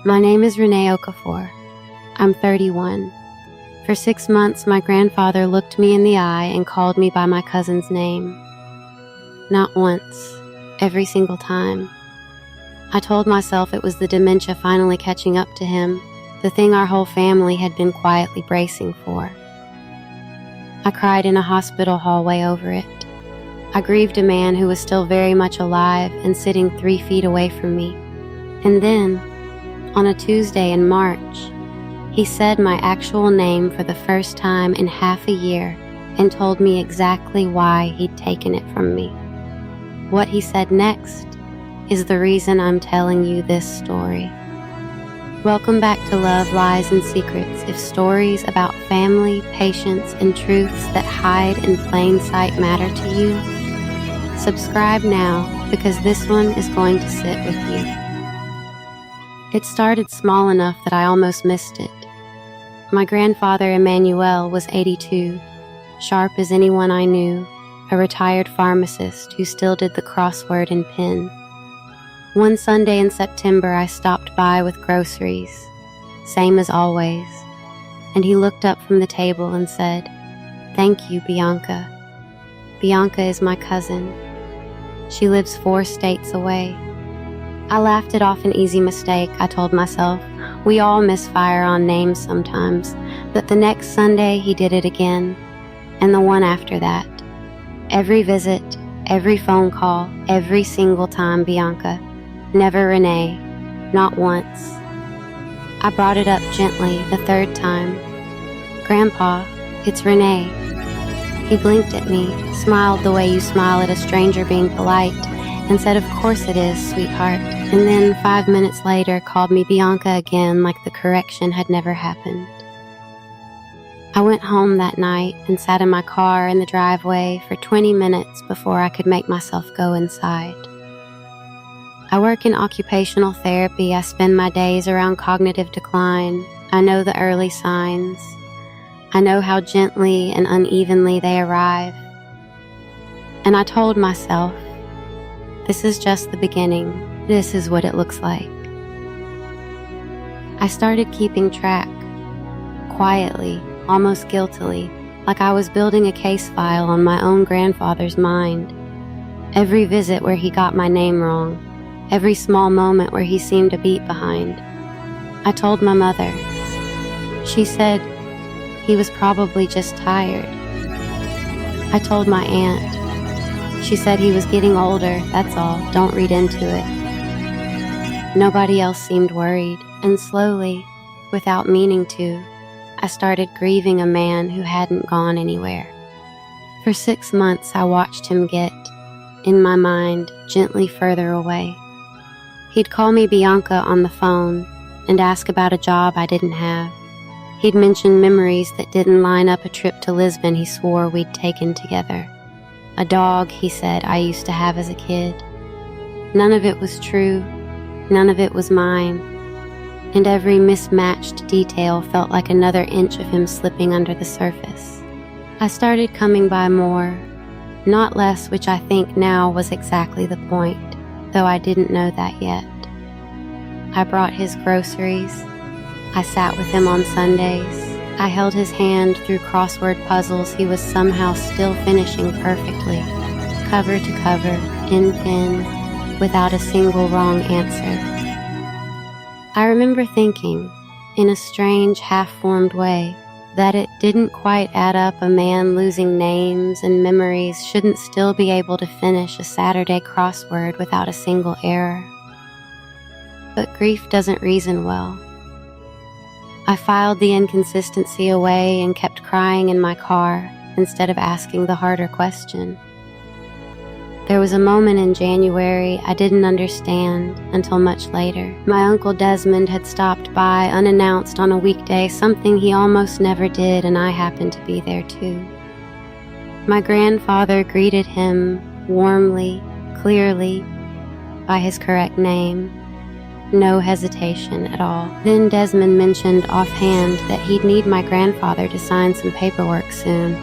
My name is Renee Okafor. I'm 31. For 6 months, my grandfather looked me in the eye and called me by my cousin's name. Not once, every single time. I told myself it was the dementia finally catching up to him, the thing our whole family had been quietly bracing for. I cried in a hospital hallway over it. I grieved a man who was still very much alive and sitting 3 feet away from me. And then, on a Tuesday in March, he said my actual name for the first time in half a year and told me exactly why he'd taken it from me. What he said next is the reason I'm telling you this story. Welcome back to Love, Lies, and Secrets. If stories about family, patience, and truths that hide in plain sight matter to you, subscribe now because this one is going to sit with you. It started small enough that I almost missed it. My grandfather, Emmanuel, was 82, sharp as anyone I knew, a retired pharmacist who still did the crossword and pen. One Sunday in September, I stopped by with groceries, same as always, and he looked up from the table and said, "Thank you, Bianca. Bianca is my cousin. She lives 4 states away." I laughed it off an easy mistake, I told myself. We all misfire on names sometimes, but the next Sunday he did it again, and the one after that. Every visit, every phone call, every single time Bianca. Never Renee, not once. I brought it up gently the 3rd time. "Grandpa, it's Renee." He blinked at me, smiled the way you smile at a stranger being polite, and said, "Of course it is, sweetheart," and then 5 minutes later called me Bianca again like the correction had never happened. I went home that night and sat in my car in the driveway for 20 minutes before I could make myself go inside. I work in occupational therapy. I spend my days around cognitive decline. I know the early signs. I know how gently and unevenly they arrive. And I told myself, this is just the beginning. This is what it looks like. I started keeping track, quietly, almost guiltily, like I was building a case file on my own grandfather's mind. Every visit where he got my name wrong, every small moment where he seemed a beat behind. I told my mother. She said he was probably just tired. I told my aunt. She said he was getting older, that's all, don't read into it. Nobody else seemed worried, and slowly, without meaning to, I started grieving a man who hadn't gone anywhere. For 6 months I watched him get, in my mind, gently further away. He'd call me Bianca on the phone and ask about a job I didn't have. He'd mention memories that didn't line up a trip to Lisbon he swore we'd taken together. A dog, he said, I used to have as a kid. None of it was true. None of it was mine. And every mismatched detail felt like another inch of him slipping under the surface. I started coming by more, not less, which I think now was exactly the point, though I didn't know that yet. I brought his groceries. I sat with him on Sundays. I held his hand through crossword puzzles he was somehow still finishing perfectly, cover to cover, in pen, without a single wrong answer. I remember thinking, in a strange, half-formed way, that it didn't quite add up a man losing names and memories shouldn't still be able to finish a Saturday crossword without a single error. But grief doesn't reason well. I filed the inconsistency away and kept crying in my car instead of asking the harder question. There was a moment in January I didn't understand until much later. My Uncle Desmond had stopped by unannounced on a weekday, something he almost never did, and I happened to be there too. My grandfather greeted him warmly, clearly, by his correct name. No hesitation at all. Then Desmond mentioned offhand that he'd need my grandfather to sign some paperwork soon,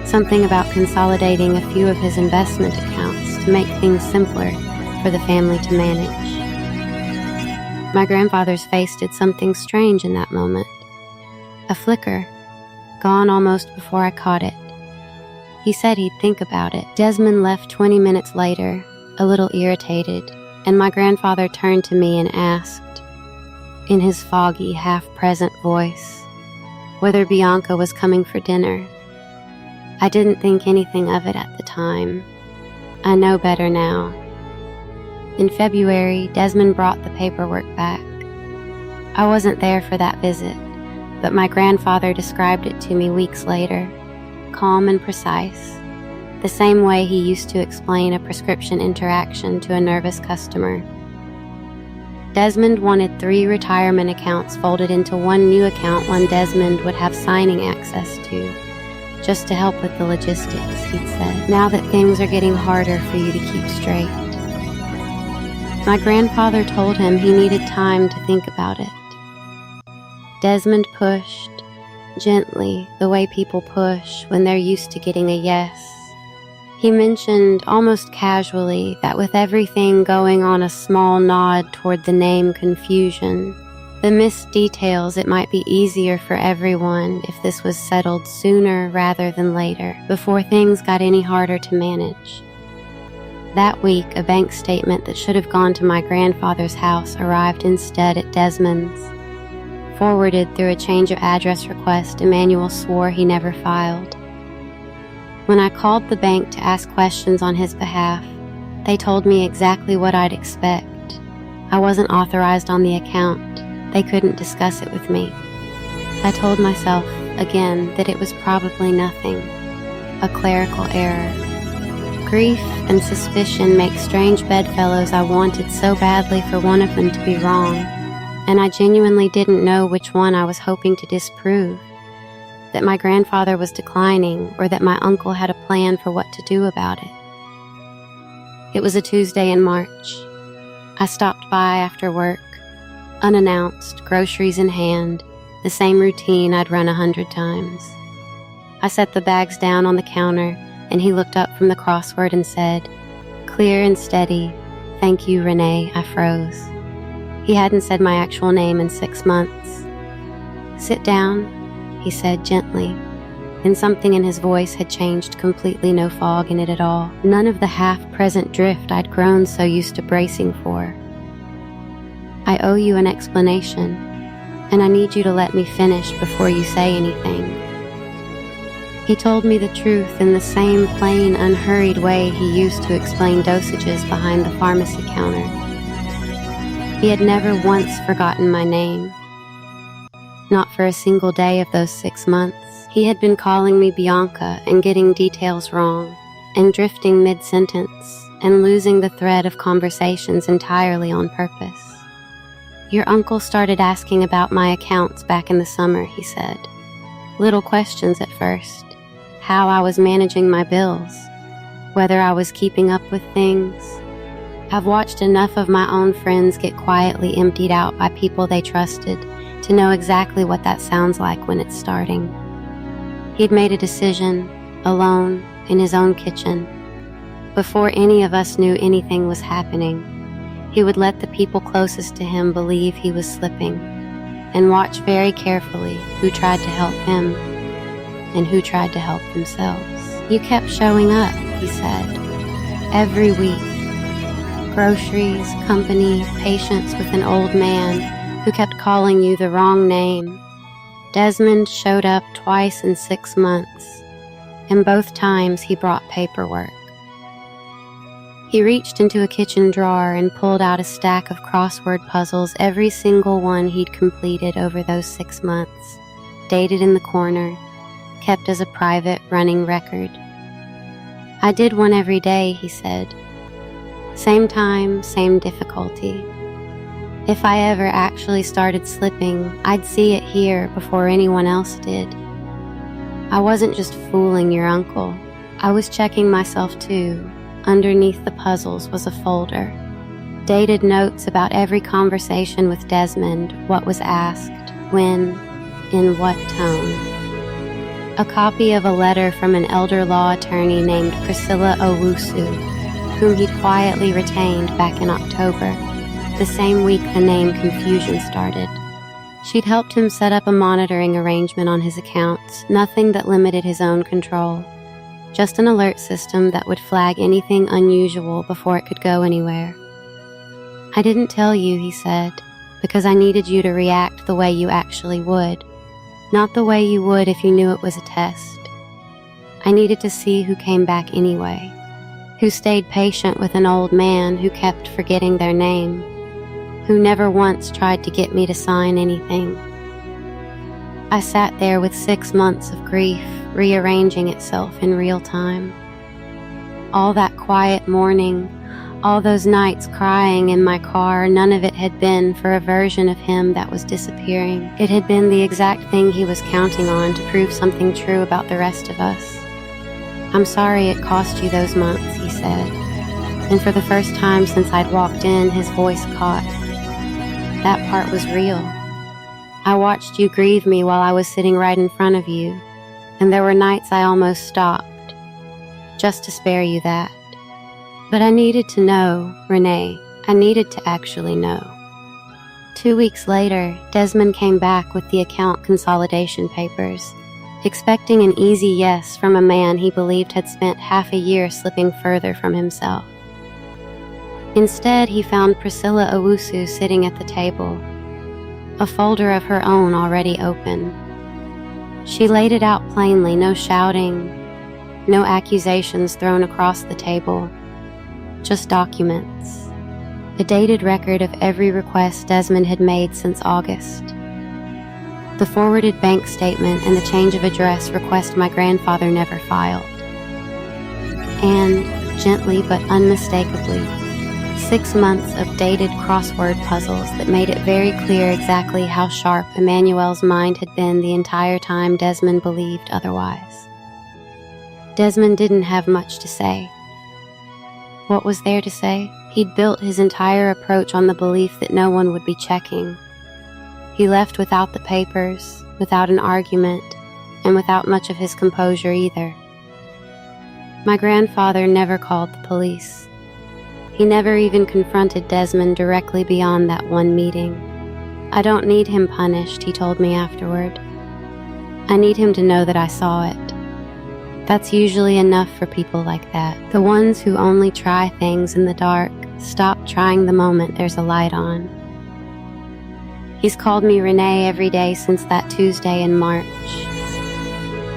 something about consolidating a few of his investment accounts to make things simpler for the family to manage. My grandfather's face did something strange in that moment. A flicker, gone almost before I caught it. He said he'd think about it. Desmond left 20 minutes later, a little irritated, and my grandfather turned to me and asked, in his foggy, half-present voice, whether Bianca was coming for dinner. I didn't think anything of it at the time. I know better now. In February, Desmond brought the paperwork back. I wasn't there for that visit, but my grandfather described it to me weeks later, calm and precise, the same way he used to explain a prescription interaction to a nervous customer. Desmond wanted 3 retirement accounts folded into one new account one Desmond would have signing access to, just to help with the logistics, he'd said, now that things are getting harder for you to keep straight. My grandfather told him he needed time to think about it. Desmond pushed, gently, the way people push when they're used to getting a yes. He mentioned, almost casually, that with everything going on a small nod toward the name confusion, the missed details, it might be easier for everyone if this was settled sooner rather than later, before things got any harder to manage. That week, a bank statement that should have gone to my grandfather's house arrived instead at Desmond's. Forwarded through a change of address request Emmanuel swore he never filed. When I called the bank to ask questions on his behalf, they told me exactly what I'd expect. I wasn't authorized on the account. They couldn't discuss it with me. I told myself, again, that it was probably nothing, a clerical error. Grief and suspicion make strange bedfellows I wanted so badly for one of them to be wrong, and I genuinely didn't know which one I was hoping to disprove, that my grandfather was declining or that my uncle had a plan for what to do about it. It was a Tuesday in March. I stopped by after work, unannounced, groceries in hand, the same routine I'd run 100 times. I set the bags down on the counter, and he looked up from the crossword and said, clear and steady, thank you, Renee. I froze. He hadn't said my actual name in 6 months. Sit down, he said gently, and something in his voice had changed completely, no fog in it at all, none of the half-present drift I'd grown so used to bracing for. I owe you an explanation, and I need you to let me finish before you say anything. He told me the truth in the same plain, unhurried way he used to explain dosages behind the pharmacy counter. He had never once forgotten my name. Not for a single day of those 6 months. He had been calling me Bianca and getting details wrong, and drifting mid-sentence, and losing the thread of conversations entirely on purpose. Your uncle started asking about my accounts back in the summer, he said. Little questions at first. How I was managing my bills, whether I was keeping up with things. I've watched enough of my own friends get quietly emptied out by people they trusted to know exactly what that sounds like when it's starting. He'd made a decision, alone, in his own kitchen. Before any of us knew anything was happening, he would let the people closest to him believe he was slipping, and watch very carefully who tried to help him and who tried to help themselves. You kept showing up, he said, every week. Groceries, company, patience with an old man who kept calling you the wrong name. Desmond showed up twice in 6 months, and both times he brought paperwork. He reached into a kitchen drawer and pulled out a stack of crossword puzzles, every single one he'd completed over those 6 months, dated in the corner, kept as a private running record. I did one every day, he said. Same time, same difficulty. If I ever actually started slipping, I'd see it here before anyone else did. I wasn't just fooling your uncle. I was checking myself too. Underneath the puzzles was a folder. Dated notes about every conversation with Desmond, what was asked, when, in what tone. A copy of a letter from an elder law attorney named Priscilla Owusu, whom he'd quietly retained back in October. the same week the name confusion started. She'd helped him set up a monitoring arrangement on his accounts, nothing that limited his own control. Just an alert system that would flag anything unusual before it could go anywhere. "I didn't tell you," he said, "because I needed you to react the way you actually would, not the way you would if you knew it was a test. I needed to see who came back anyway, who stayed patient with an old man who kept forgetting their name, who never once tried to get me to sign anything." I sat there with 6 months of grief rearranging itself in real time. All that quiet mourning, all those nights crying in my car, none of it had been for a version of him that was disappearing. It had been the exact thing he was counting on to prove something true about the rest of us. "I'm sorry it cost you those months," he said, and for the first time since I'd walked in, his voice caught. "That part was real. I watched you grieve me while I was sitting right in front of you, and there were nights I almost stopped, just to spare you that. But I needed to know, Renee, I needed to actually know." 2 weeks later, Desmond came back with the account consolidation papers, expecting an easy yes from a man he believed had spent half a year slipping further from himself. Instead, he found Priscilla Owusu sitting at the table, a folder of her own already open. She laid it out plainly, no shouting, no accusations thrown across the table, just documents, a dated record of every request Desmond had made since August. The forwarded bank statement and the change of address request my grandfather never filed. And, gently but unmistakably, 6 months of dated crossword puzzles that made it very clear exactly how sharp Emmanuel's mind had been the entire time Desmond believed otherwise. Desmond didn't have much to say. What was there to say? He'd built his entire approach on the belief that no one would be checking. He left without the papers, without an argument, and without much of his composure either. My grandfather never called the police. He never even confronted Desmond directly beyond that one meeting. "I don't need him punished," he told me afterward. "I need him to know that I saw it." That's usually enough for people like that. The ones who only try things in the dark stop trying the moment there's a light on. He's called me Renee every day since that Tuesday in March.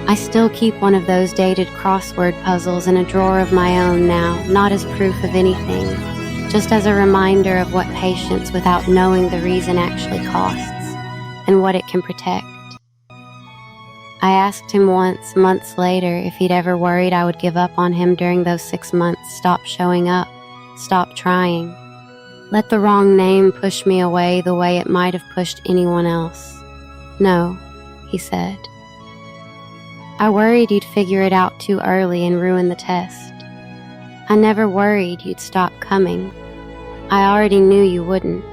I still keep one of those dated crossword puzzles in a drawer of my own now, not as proof of anything, just as a reminder of what patience without knowing the reason actually costs, and what it can protect. I asked him once, months later, if he'd ever worried I would give up on him during those 6 months, stop showing up, stop trying. Let the wrong name push me away the way it might have pushed anyone else. "No," he said. "I worried you'd figure it out too early and ruin the test. I never worried you'd stop coming. I already knew you wouldn't.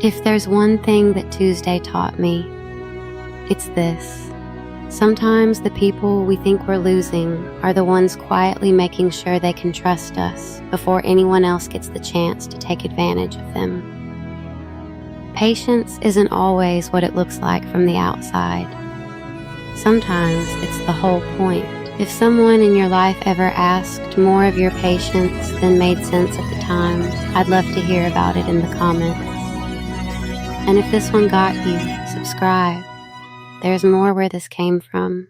If there's one thing that Tuesday taught me, it's this. Sometimes the people we think we're losing are the ones quietly making sure they can trust us before anyone else gets the chance to take advantage of them." Patience isn't always what it looks like from the outside. Sometimes it's the whole point. If someone in your life ever asked more of your patience than made sense at the time, I'd love to hear about it in the comments. And if this one got you, subscribe. There's more where this came from.